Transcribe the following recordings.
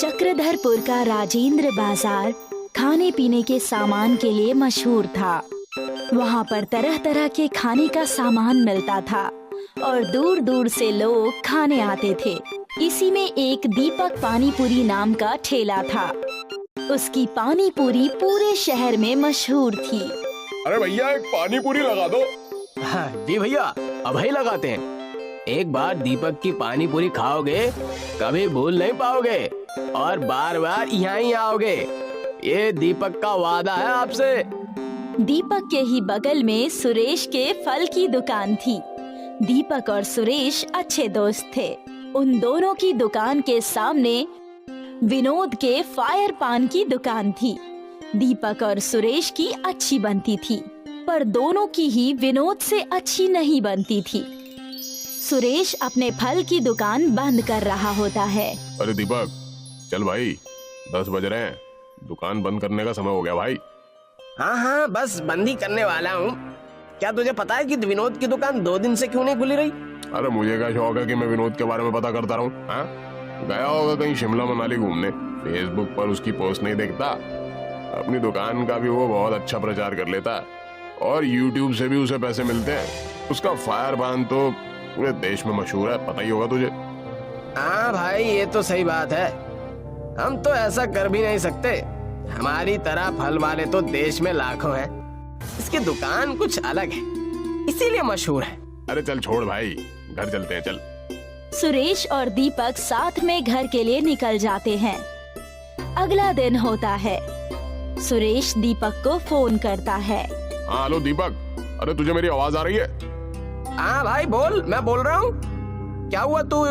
चक्रधरपुर का राजेंद्र बाजार खाने पीने के सामान के लिए मशहूर था। वहाँ पर तरह तरह के खाने का सामान मिलता था और दूर दूर से लोग खाने आते थे। इसी में एक दीपक पानी पूरी नाम का ठेला था। उसकी पानी पूरी पूरे शहर में मशहूर थी। अरे भैया एक पानी पूरी लगा दो। हाँ, जी भैया अब ही लगाते हैं। एक बार दीपक की पानी पूरी खाओगे कभी भूल नहीं पाओगे और बार बार यहाँ ही आओगे, ये दीपक का वादा है आपसे। दीपक के ही बगल में सुरेश के फल की दुकान थी। दीपक और सुरेश अच्छे दोस्त थे। उन दोनों की दुकान के सामने विनोद के फायर पान की दुकान थी। दीपक और सुरेश की अच्छी बनती थी, पर दोनों की ही विनोद से अच्छी नहीं बनती थी। सुरेश अपने फल की दुकान बंद कर रहा होता है। अरे दीपक चल भाई, 10 बज रहे हैं, दुकान बंद करने का समय हो गया भाई। हाँ हाँ बस बंद ही करने वाला हूँ। क्या तुझे पता है कि विनोद की दुकान 2 दिन से क्यों नहीं खुली रही? अरे मुझे क्या शौक है कि मैं विनोद के बारे में पता करता रहूं? हाँ, गया होगा कहीं शिमला मनाली घूमने, फेसबुक पर उसकी पोस्ट नहीं देखता। अपनी दुकान का भी वो बहुत अच्छा प्रचार कर लेता और यूट्यूब से भी उसे पैसे मिलते हैं। उसका फायर पान तो पूरे देश में मशहूर है, पता ही होगा तुझे। हाँ भाई ये तो सही बात है, हम तो ऐसा कर भी नहीं सकते। हमारी तरह फल वाले तो देश में लाखों हैं। इसकी दुकान कुछ अलग है, इसीलिए मशहूर है। अरे चल छोड़ भाई, घर चलते हैं चल। सुरेश और दीपक साथ में घर के लिए निकल जाते हैं। अगला दिन होता है। सुरेश दीपक को फोन करता है। हाँ हेलो दीपक, अरे तुझे मेरी आवाज आ रही है? हाँ भाई बोल, मैं बोल रहा हूँ। क्या हुआ, तू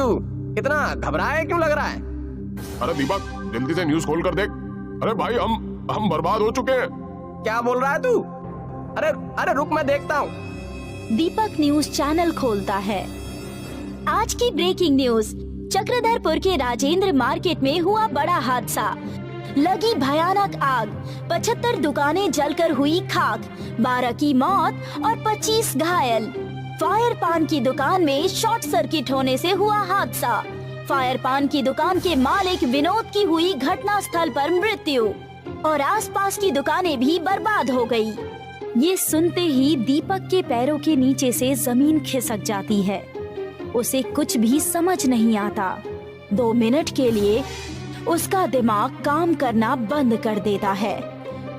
इतना घबराया क्यों लग रहा है? अरे दीपक जल्दी से न्यूज़ खोल कर देख। अरे भाई हम बर्बाद हो चुके हैं। क्या बोल रहा है तू? अरे अरे रुक मैं देखता हूँ। दीपक न्यूज चैनल खोलता है। आज की ब्रेकिंग न्यूज, चक्रधरपुर के राजेंद्र मार्केट में हुआ बड़ा हादसा। लगी भयानक आग, 75 दुकानें जलकर हुई खाक, 12 की मौत और 25 घायल। फायर पान की दुकान में शॉर्ट सर्किट होने से हुआ हादसा। फायर पान की दुकान के मालिक विनोद की हुई घटना स्थल पर मृत्यु और आसपास की दुकानें भी बर्बाद हो गई। ये सुनते ही दीपक के पैरों के नीचे से जमीन खिसक जाती है। उसे कुछ भी समझ नहीं आता। 2 मिनट के लिए उसका दिमाग काम करना बंद कर देता है।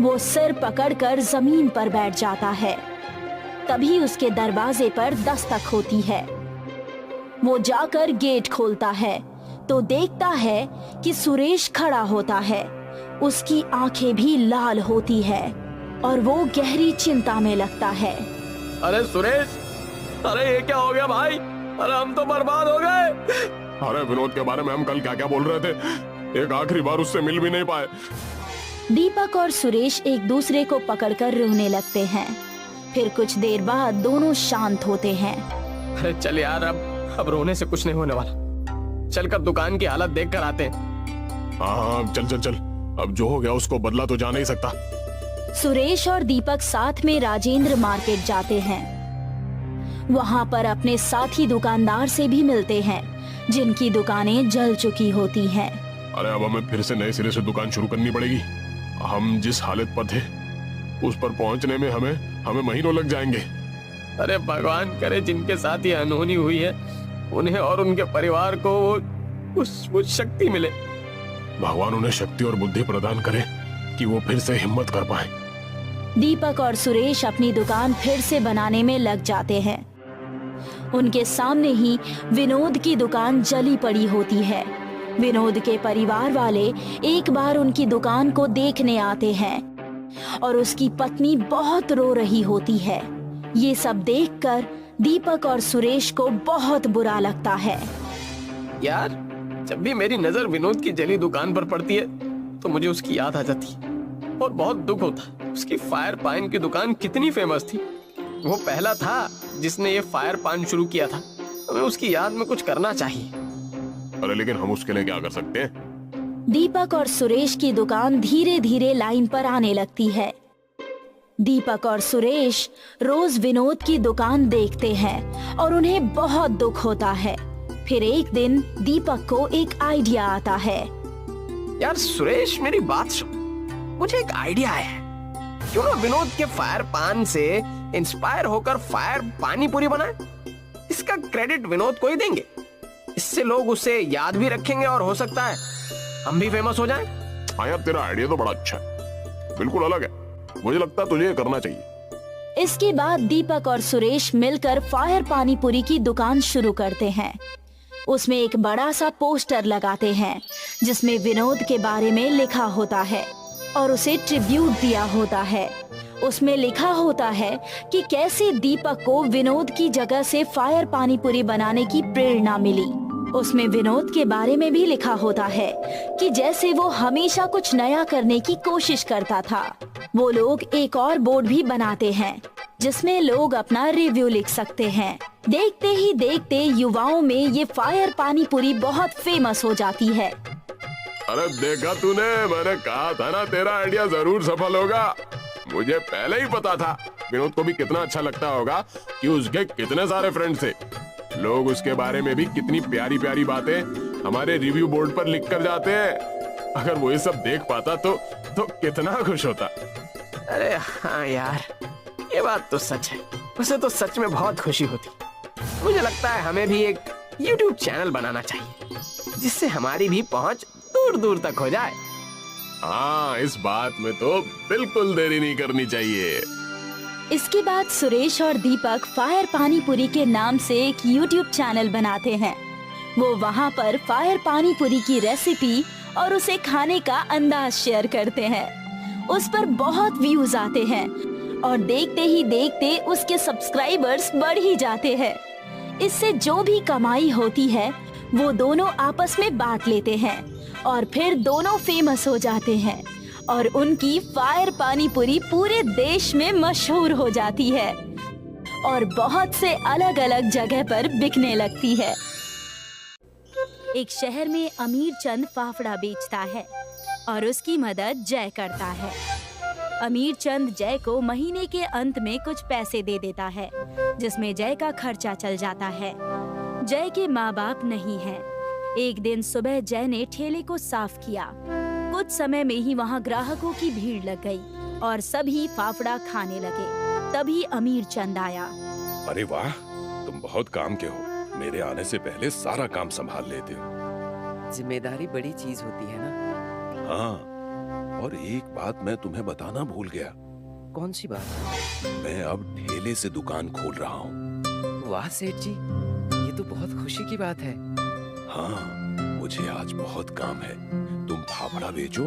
वो सिर पकड़कर जमीन पर बैठ जाता है। तभी उसके दरवाजे पर दस्तक होती है। वो जाकर गेट खोलता है तो देखता है कि सुरेश खड़ा होता है। उसकी आंखें भी लाल होती है और वो गहरी चिंता में लगता है। अरे सुरेश, अरे ये क्या हो गया भाई? अरे हम तो बर्बाद हो गए। अरे विनोद के बारे में हम कल क्या क्या बोल रहे थे, एक आखिरी बार उससे मिल भी नहीं पाए। दीपक और सुरेश एक दूसरे को पकड़कर रोने लगते हैं। फिर कुछ देर बाद दोनों शांत होते हैं। अरे चल यार, अब रोने से कुछ नहीं होने वाला। चल कर दुकान की हालत देख कर आते हैं। हाँ चल चल चल, अब जो हो गया उसको बदला तो जा नहीं सकता। सुरेश और दीपक साथ में राजेंद्र मार्केट जाते हैं। वहाँ पर अपने साथी दुकानदार से भी मिलते हैं जिनकी दुकानें जल चुकी होती हैं। अरे अब हमें फिर से नए सिरे से दुकान शुरू करनी पड़ेगी। हम जिस हालत पर थे उस पर पहुंचने में हमें महीनों लग जाएंगे। अरे भगवान करे जिनके साथ ये अनहोनी हुई है उन्हें और उनके परिवार को वो शक्ति मिले। भगवान उन्हें शक्ति और बुद्धि प्रदान करे कि वो फिर से हिम्मत कर पाए। दीपक और सुरेश अपनी दुकान फिर से बनाने में लग जाते हैं। उनके सामने ही विनोद की दुकान जली पड़ी होती है। विनोद के परिवार वाले एक बार उनकी दुकान को देखने आते हैं और उसकी पत्नी बहुत रो रही होती है। ये सब देखकर दीपक और सुरेश को बहुत बुरा लगता है। यार जब भी मेरी नजर विनोद की जली दुकान पर पड़ती है तो मुझे उसकी याद आ जाती है और बहुत दुख होता है। उसकी फायर पान की दुकान कितनी फेमस थी। वो पहला था जिसने ये फायर पान शुरू किया था। हमें उसकी याद में कुछ करना चाहिए। अरे लेकिन हम उसके लिए क्या कर सकते हैं? दीपक और सुरेश की दुकान धीरे धीरे लाइन पर आने लगती है। दीपक और सुरेश रोज विनोद की दुकान देखते हैं और उन्हें बहुत दुख होता है। फिर एक दिन दीपक को एक आइडिया आता है। यार सुरेश, मेरी बात सुन, मुझे एक आइडिया आया है। क्यों ना विनोद के फायर पान से इंस्पायर होकर फायर पानी पूरी बनाए। इसका क्रेडिट विनोद को ही देंगे। इससे लोग उसे याद भी रखेंगे और हो सकता है हम भी फेमस हो जाएं। हाँ यार, तेरा आइडिया तो बड़ा अच्छा है, बिल्कुल अलग है। मुझे लगता है तुझे ये करना चाहिए। इसके बाद दीपक और सुरेश मिलकर फायर पानी पूरी की दुकान शुरू करते हैं। उसमें एक बड़ा सा पोस्टर लगाते हैं जिसमें विनोद के बारे में लिखा होता है और उसे ट्रिब्यूट दिया होता है। उसमें लिखा होता है कि कैसे दीपक को विनोद की जगह से फायर पानी पूरी बनाने की प्रेरणा मिली। उसमें विनोद के बारे में भी लिखा होता है कि जैसे वो हमेशा कुछ नया करने की कोशिश करता था। वो लोग एक और बोर्ड भी बनाते हैं जिसमें लोग अपना रिव्यू लिख सकते हैं। देखते ही देखते युवाओं में ये फायर पानी पूरी बहुत फेमस हो जाती है। अरे देखा तूने, मैंने कहा था ना तेरा आइडिया जरूर सफल होगा। मुझे पहले ही पता था विनोद को भी कितना अच्छा लगता होगा कि उसके कितने सारे फ्रेंड्स थे। लोग उसके बारे में भी कितनी प्यारी प्यारी बातें हमारे रिव्यू बोर्ड पर लिख कर जाते हैं। अगर वो ये सब देख पाता तो कितना खुश होता। अरे हाँ यार, ये बात तो सच है। उसे तो सच में बहुत खुशी होती। मुझे लगता है हमें भी एक YouTube चैनल बनाना चाहिए जिससे हमारी भी पहुंच दूर दूर तक हो जाए। हाँ, इस बात में तो बिल्कुल देरी नहीं करनी चाहिए। इसके बाद सुरेश और दीपक फायर पानी पूरी के नाम से एक YouTube चैनल बनाते हैं। वो वहाँ पर फायर पानी पूरी की रेसिपी और उसे खाने का अंदाज शेयर करते हैं। उस पर बहुत व्यूज आते हैं और देखते ही देखते उसके सब्सक्राइबर्स बढ़ ही जाते हैं। इससे जो भी कमाई होती है वो दोनों आपस में बांट लेते हैं और फिर दोनों फेमस हो जाते हैं और उनकी फायर पानी पूरी पूरे देश में मशहूर हो जाती है और बहुत से अलग अलग जगह पर बिकने लगती है। एक शहर में अमीर चंद फाफड़ा बेचता है और उसकी मदद जय करता है। अमीर चंद जय को महीने के अंत में कुछ पैसे दे देता है जिसमें जय का खर्चा चल जाता है। जय के माँ बाप नहीं हैं। एक दिन सुबह जय ने ठेले को साफ किया। कुछ समय में ही वहाँ ग्राहकों की भीड़ लग गई और सभी फाफड़ा खाने लगे। तभी अमीर चंद आया। अरे वाह, तुम बहुत काम के हो। मेरे आने से पहले सारा काम संभाल लेते हो। जिम्मेदारी बड़ी चीज होती है ना। हाँ, और एक बात मैं तुम्हें बताना भूल गया। कौन सी बात? मैं अब ठेले से दुकान खोल रहा हूँ। वाह सेठ जी, ये तो बहुत खुशी की बात है। हाँ, मुझे आज बहुत काम है। तुम फाफड़ा बेचो,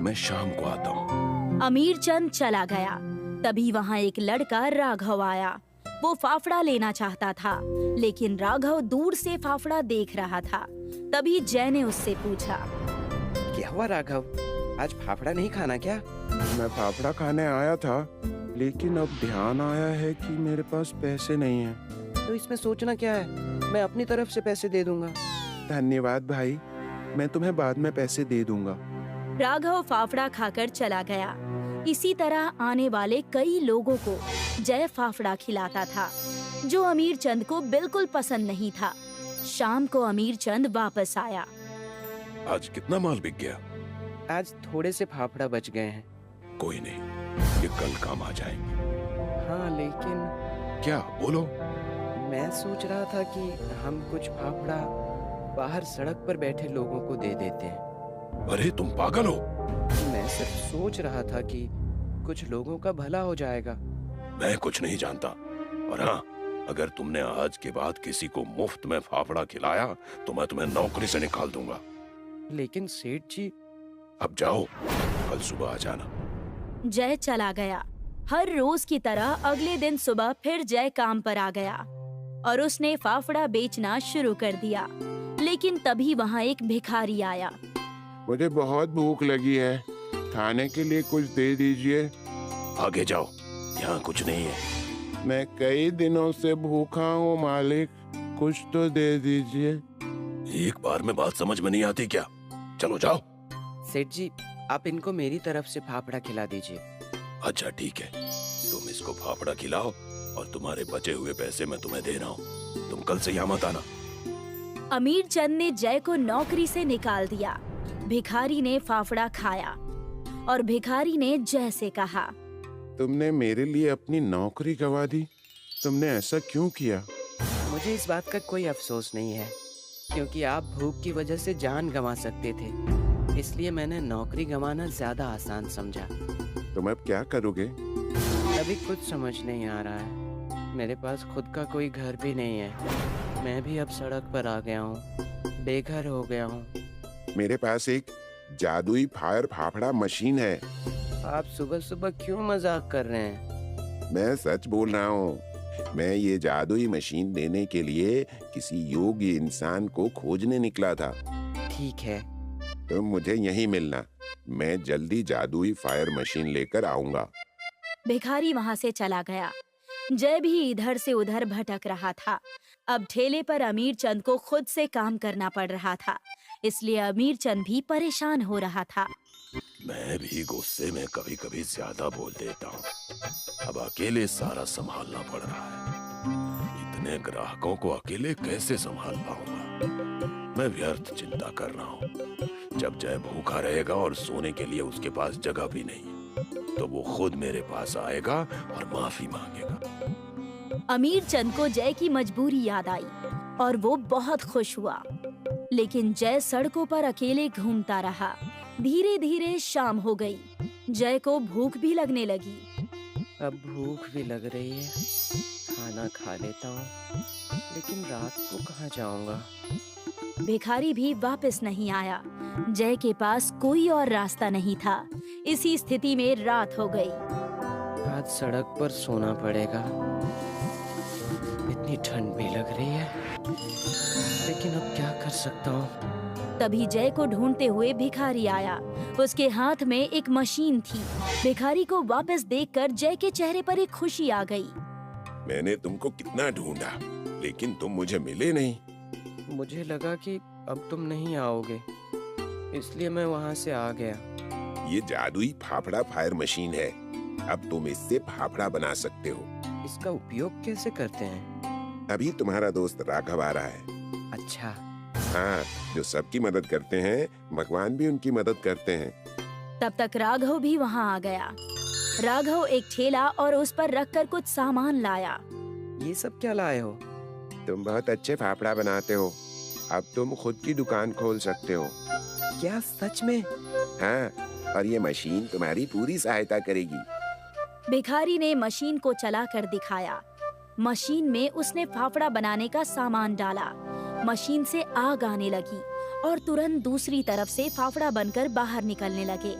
मैं शाम को आता हूँ। अमीर चंद चला गया। तभी वहाँ एक लड़का राघव आया। वो फाफड़ा लेना चाहता था लेकिन राघव दूर से फाफड़ा देख रहा था। तभी जय ने उससे पूछा, क्या हुआ राघव, आज फाफड़ा नहीं खाना क्या? मैं फाफड़ा खाने आया था लेकिन अब ध्यान आया है कि मेरे पास पैसे नहीं हैं। तो इसमें सोचना क्या है, मैं अपनी तरफ से पैसे दे दूंगा। धन्यवाद भाई, मैं तुम्हें बाद में पैसे दे दूंगा। राघव फाफड़ा खाकर चला गया। इसी तरह आने वाले कई लोगों को जय फाफड़ा खिलाता था जो अमीर चंद को बिल्कुल पसंद नहीं था। शाम को अमीर चंद वापस आया। आज कितना माल बिक गया? आज थोड़े से फाफड़ा बच गए हैं। कोई नहीं, ये कल काम आ जाएंगे। हाँ लेकिन क्या बोलो? मैं सोच रहा था कि हम कुछ फाफड़ा बाहर सड़क पर बैठे लोगों को दे देते हैं। अरे तुम पागल हो? मैं सिर्फ सोच रहा था कि कुछ लोगों का भला हो जाएगा। मैं कुछ नहीं जानता। और हाँ, अगर तुमने आज के बाद किसी को मुफ्त में फाफड़ा खिलाया तो मैं तुम्हें नौकरी से निकाल दूंगा। लेकिन सेठ जी। अब जाओ, कल सुबह आ जाना। जय चला गया। हर रोज की तरह अगले दिन सुबह फिर जय काम पर आ गया और उसने फाफड़ा बेचना शुरू कर दिया। लेकिन तभी वहाँ एक भिखारी आया। मुझे बहुत भूख लगी है, खाने के लिए कुछ दे दीजिए। आगे जाओ, यहाँ कुछ नहीं है। मैं कई दिनों से भूखा हूँ मालिक, कुछ तो दे दीजिए। एक बार में बात समझ में नहीं आती क्या? चलो जाओ। सेठ जी, आप इनको मेरी तरफ से फाफड़ा खिला दीजिए। अच्छा ठीक है, तुम इसको फाफड़ा खिलाओ और तुम्हारे बचे हुए पैसे मैं तुम्हें दे रहा हूँ। तुम कल से यहाँ मत आना। अमीर चंद ने जय को नौकरी से निकाल दिया भिखारी ने फाफड़ा खाया और भिखारी ने जय से कहा, तुमने मेरे लिए अपनी नौकरी गंवा दी। तुमने ऐसा क्यों किया? मुझे इस बात का कोई अफसोस नहीं है, क्योंकि आप भूख की वजह से जान गंवा सकते थे, इसलिए मैंने नौकरी गंवाना ज्यादा आसान समझा। तुम अब क्या करोगे? अभी कुछ समझ नहीं आ रहा है। मेरे पास खुद का कोई घर भी नहीं है। मैं भी अब सड़क पर आ गया हूँ, बेघर हो गया हूँ। मेरे पास एक जादुई फायर फाफड़ा मशीन है। आप सुबह सुबह क्यों मजाक कर रहे हैं? मैं सच बोल रहा हूँ। मैं ये जादुई मशीन देने के लिए किसी योग्य इंसान को खोजने निकला था। ठीक है। तुम मुझे यहीं मिलना। मैं जल्दी जादुई फायर मशीन लेकर आऊंगा। भिखारी वहां से चला गया। जय भी इधर से उधर भटक रहा था। अब ठेले पर अमीर चंद को खुद से काम करना पड़ रहा था, इसलिए अमीर चंद भी परेशान हो रहा था। मैं भी गुस्से में कभी कभी ज्यादा बोल देता हूँ। अब अकेले सारा संभालना पड़ रहा है। इतने ग्राहकों को अकेले कैसे संभाल पाऊंगा? मैं व्यर्थ चिंता कर रहा हूँ। जब जय भूखा रहेगा और सोने के लिए उसके पास जगह भी नहीं, तो वो खुद मेरे पास आएगा और माफी मांगेगा। अमीर चंद को जय की मजबूरी याद आई और वो बहुत खुश हुआ। लेकिन जय सड़कों पर अकेले घूमता रहा। धीरे धीरे शाम हो गई। जय को भूख भी लगने लगी। अब भूख भी लग रही है, खाना खा लेता हूँ, लेकिन रात को कहाँ जाऊंगा? भिखारी भी वापस नहीं आया। जय के पास कोई और रास्ता नहीं था। इसी स्थिति में रात हो गई। आज सड़क पर सोना पड़ेगा। इतनी ठंड भी लग रही है, लेकिन अब क्या कर सकता हूँ? तभी जय को ढूंढते हुए भिखारी आया। उसके हाथ में एक मशीन थी। भिखारी को वापस देखकर जय के चेहरे पर एक खुशी आ गई। मैंने तुमको कितना ढूंढा, लेकिन तुम मुझे मिले नहीं। मुझे लगा कि अब तुम नहीं आओगे, इसलिए मैं वहाँ से आ गया। ये जादुई फाफड़ा फायर मशीन है। अब तुम इससे फाफड़ा बना सकते हो। इसका उपयोग कैसे करते हैं? अभी तुम्हारा दोस्त राघव आ रहा है। अच्छा। हाँ, जो सबकी मदद करते हैं, भगवान भी उनकी मदद करते हैं। तब तक राघव भी वहाँ आ गया। राघव एक ठेला और उस पर रखकर कुछ सामान लाया। ये सब क्या लाए हो? तुम बहुत अच्छे फाफड़ा बनाते हो। अब तुम खुद की दुकान खोल सकते हो। क्या सच में? हाँ, और ये मशीन तुम्हारी पूरी सहायता करेगी। भिखारी ने मशीन को चलाकर दिखाया। मशीन में उसने फाफड़ा बनाने का सामान डाला। मशीन से आग आने लगी और तुरंत दूसरी तरफ से फाफड़ा बनकर बाहर निकलने लगे।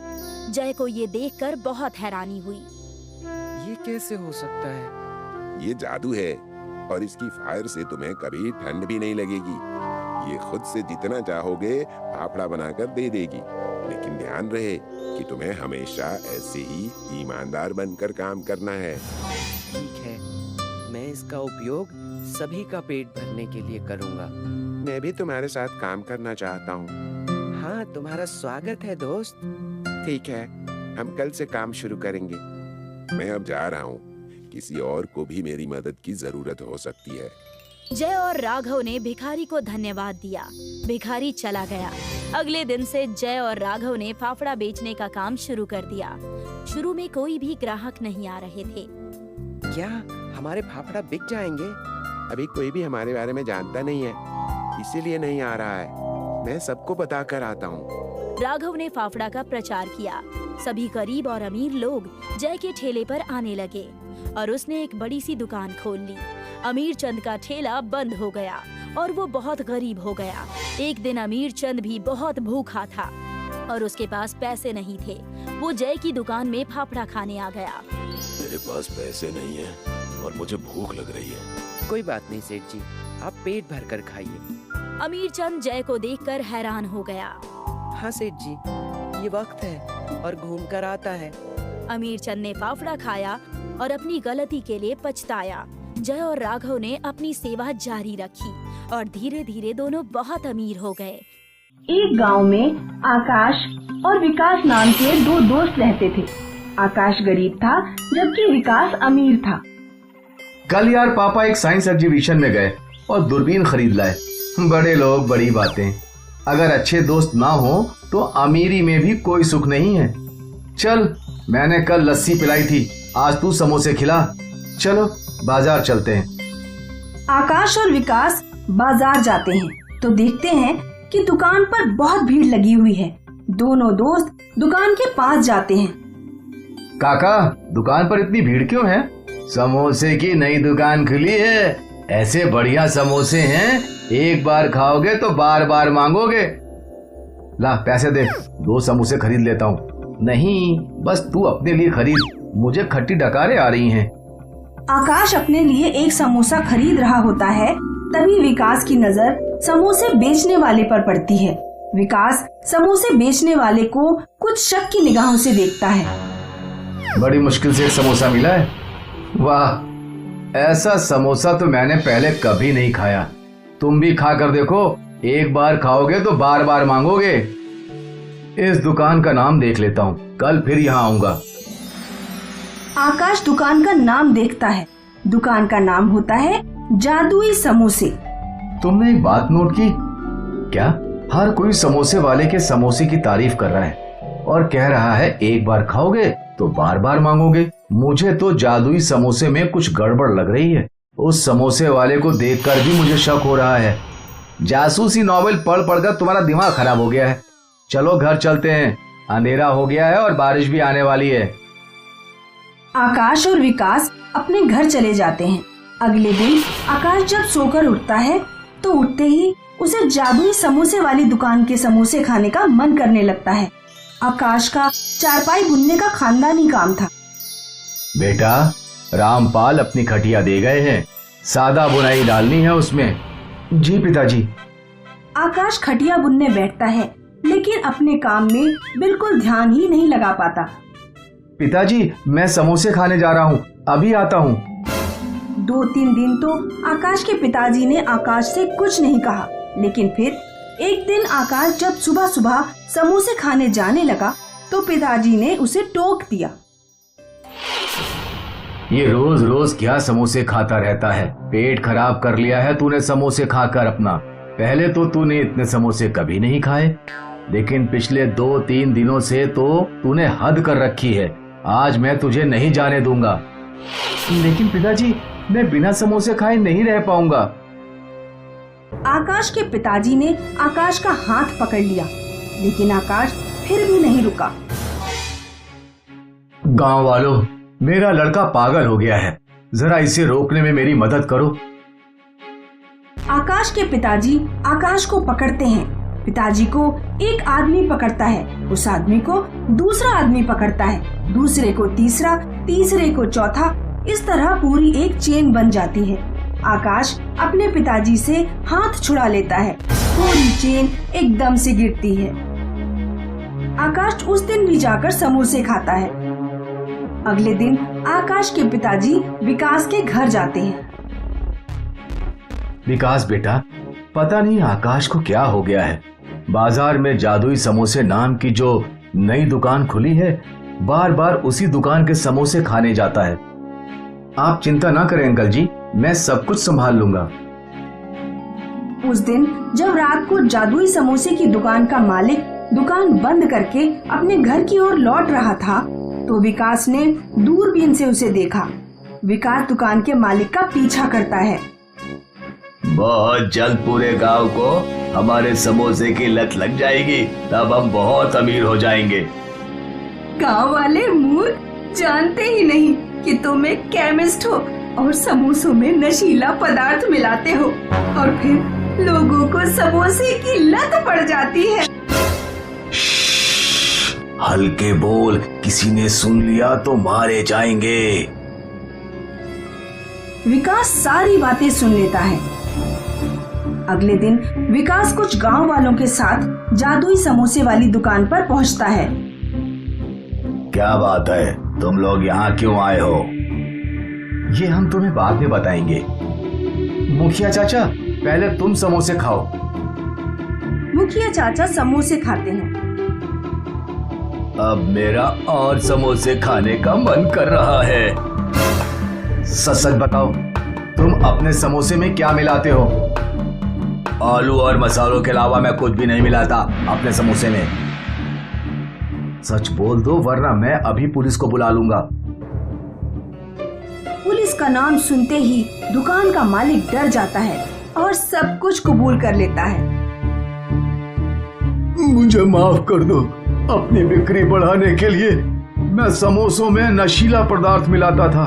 जय को ये देखकर बहुत हैरानी हुई। ये कैसे हो सकता है? ये जादू है और इसकी फायर से तुम्हें कभी ठंड भी नहीं लगेगी। ये खुद से जितना चाहोगे फाफड़ा बनाकर दे देगी। लेकिन ध्यान रहे कि तुम्हें हमेशा ऐसे ही ईमानदार बनकर काम करना है। ठीक है, मैं इसका उपयोग सभी का पेट भरने के लिए करूँगा। मैं भी तुम्हारे साथ काम करना चाहता हूँ। हाँ, तुम्हारा स्वागत है दोस्त। ठीक है, हम कल से काम शुरू करेंगे। मैं अब जा रहा हूँ। किसी और को भी मेरी मदद की जरूरत हो सकती है। जय और राघव ने भिखारी को धन्यवाद दिया। भिखारी चला गया। अगले दिन से जय और राघव ने फाफड़ा बेचने का काम शुरू कर दिया। शुरू में कोई भी ग्राहक नहीं आ रहे थे। क्या हमारे फाफड़ा बिक जाएंगे? अभी कोई भी हमारे बारे में जानता नहीं है, इसीलिए नहीं आ रहा है। मैं सबको बता कर आता हूँ। राघव ने फाफड़ा का प्रचार किया। सभी गरीब और अमीर लोग जय के ठेले पर आने लगे और उसने एक बड़ी सी दुकान खोल ली। अमीर चंद का ठेला बंद हो गया और वो बहुत गरीब हो गया। एक दिन अमीर चंद भी बहुत भूखा था और उसके पास पैसे नहीं थे। वो जय की दुकान में फाफड़ा खाने आ गया। मेरे पास पैसे नहीं है और मुझे भूख लग रही है। कोई बात नहीं सेठ जी, आप पेट भर कर खाइए। अमीर चंद जय को देखकर हैरान हो गया। हाँ सेठ जी, ये वक्त है और घूम कर आता है। अमीर चंद ने फाफड़ा खाया और अपनी गलती के लिए पछताया। जय और राघव ने अपनी सेवा जारी रखी और धीरे धीरे दोनों बहुत अमीर हो गए। एक गांव में आकाश और विकास नाम के दो दोस्त रहते थे। आकाश गरीब था जबकि विकास अमीर था। कल यार पापा एक साइंस एग्जीबिशन में गए और दूरबीन खरीद लाए। बड़े लोग बड़ी बातें। अगर अच्छे दोस्त ना हो तो अमीरी में भी कोई सुख नहीं है। चल, मैंने कल लस्सी पिलाई थी, आज तू समोसे खिला। चलो बाजार चलते हैं। आकाश और विकास बाजार जाते हैं तो देखते हैं कि दुकान पर बहुत भीड़ लगी हुई है। दोनों दोस्त दुकान के पास जाते हैं। काका, दुकान पर इतनी भीड़ क्यों है? समोसे की नई दुकान खुली है, ऐसे बढ़िया समोसे हैं, एक बार खाओगे तो बार बार मांगोगे। ला पैसे दे, 2 समोसे खरीद लेता हूँ। नहीं, बस तू अपने लिए खरीद, मुझे खट्टी डकारें आ रही हैं। आकाश अपने लिए एक समोसा खरीद रहा होता है, तभी विकास की नजर समोसे बेचने वाले पर पड़ती है। विकास समोसे बेचने वाले को कुछ शक की निगाहों से देखता है। बड़ी मुश्किल से एक समोसा मिला है। वाह, ऐसा समोसा तो मैंने पहले कभी नहीं खाया। तुम भी खा कर देखो, एक बार खाओगे तो बार बार मांगोगे। इस दुकान का नाम देख लेता हूँ, कल फिर यहाँ आऊंगा। आकाश दुकान का नाम देखता है। दुकान का नाम होता है जादुई समोसे। तुमने एक बात नोट की क्या? हर कोई समोसे वाले के समोसे की तारीफ कर रहा है और कह रहा है एक बार खाओगे तो बार बार मांगोगे। मुझे तो जादुई समोसे में कुछ गड़बड़ लग रही है। उस समोसे वाले को देखकर भी मुझे शक हो रहा है। जासूसी नॉवेल पढ़ पढ़कर तुम्हारा दिमाग खराब हो गया है। चलो घर चलते हैं, अंधेरा हो गया है और बारिश भी आने वाली है। आकाश और विकास अपने घर चले जाते हैं। अगले दिन आकाश जब सोकर उठता है तो उठते ही उसे जादुई समोसे वाली दुकान के समोसे खाने का मन करने लगता है। आकाश का चारपाई बुनने का खानदानी काम था। बेटा, रामपाल अपनी खटिया दे गए हैं, सादा बुनाई डालनी है उसमें। जी पिताजी। आकाश खटिया बुनने बैठता है, लेकिन अपने काम में बिल्कुल ध्यान ही नहीं लगा पाता। पिताजी, मैं समोसे खाने जा रहा हूँ, अभी आता हूँ। 2-3 दिन तो आकाश के पिताजी ने आकाश से कुछ नहीं कहा, लेकिन फिर एक दिन आकाश जब सुबह सुबह समोसे खाने जाने लगा तो पिताजी ने उसे टोक दिया। ये रोज रोज क्या समोसे खाता रहता है? पेट खराब कर लिया है तूने समोसे खाकर अपना। पहले तो तूने इतने समोसे कभी नहीं खाए, लेकिन पिछले 2-3 दिनों से तो तूने हद कर रखी है। आज मैं तुझे नहीं जाने दूंगा। लेकिन पिताजी, मैं बिना समोसे खाए नहीं रह पाऊंगा। आकाश के पिताजी ने आकाश का हाथ पकड़ लिया, लेकिन आकाश फिर भी नहीं रुका। गांव वालों, मेरा लड़का पागल हो गया है, जरा इसे रोकने में मेरी मदद करो। आकाश के पिताजी आकाश को पकड़ते हैं। पिताजी को एक आदमी पकड़ता है, उस आदमी को दूसरा आदमी पकड़ता है, दूसरे को तीसरा, तीसरे को चौथा। इस तरह पूरी एक चेन बन जाती है। आकाश अपने पिताजी से हाथ छुड़ा लेता है, पूरी चेन एकदम से गिरती है। आकाश उस दिन भी जाकर समोसे खाता है। अगले दिन आकाश के पिताजी विकास के घर जाते हैं। विकास बेटा, पता नहीं आकाश को क्या हो गया है। बाजार में जादुई समोसे नाम की जो नई दुकान खुली है, बार बार उसी दुकान के समोसे खाने जाता है। आप चिंता ना करें अंकल जी, मैं सब कुछ संभाल लूंगा। उस दिन जब रात को जादुई समोसे की दुकान का मालिक दुकान बंद करके अपने घर की ओर लौट रहा था, तो विकास ने दूरबीन से उसे देखा। विकास दुकान के मालिक का पीछा करता है। बहुत जल्द पूरे गांव को हमारे समोसे की लत लग जाएगी, तब हम बहुत अमीर हो जाएंगे। गांव वाले मूर्ख, जानते ही नहीं कि तुम एक केमिस्ट हो और समोसों में नशीला पदार्थ मिलाते हो, और फिर लोगों को समोसे की लत पड़ जाती है। हल्के बोल, किसी ने सुन लिया तो मारे जाएंगे। विकास सारी बातें सुन लेता है। अगले दिन विकास कुछ गांव वालों के साथ जादुई समोसे वाली दुकान पर पहुंचता है। क्या बात है, तुम लोग यहाँ क्यों आए हो? ये हम तुम्हें बाद में बताएंगे। मुखिया चाचा, पहले तुम समोसे खाओ। मुखिया चाचा समोसे खाते हैं। अब मेरा और समोसे खाने का मन कर रहा है। सच सच बताओ, तुम अपने समोसे में क्या मिलाते हो? आलू और मसालों के अलावा मैं कुछ भी नहीं मिलाता अपने समोसे में। सच बोल दो वरना मैं अभी पुलिस को बुला लूंगा। पुलिस का नाम सुनते ही दुकान का मालिक डर जाता है और सब कुछ कबूल कर लेता है। मुझे माफ कर दो, अपनी बिक्री बढ़ाने के लिए मैं समोसों में नशीला पदार्थ मिलाता था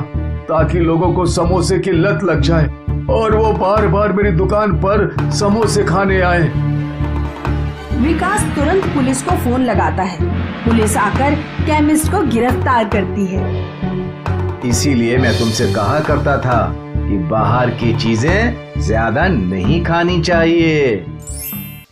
ताकि लोगों को समोसे की लत लग जाए और वो बार बार मेरी दुकान पर समोसे खाने आए। विकास तुरंत पुलिस को फोन लगाता है। पुलिस आकर केमिस्ट को गिरफ्तार करती है। इसीलिए मैं तुमसे कहा करता था कि बाहर की चीजें ज्यादा नहीं खानी चाहिए।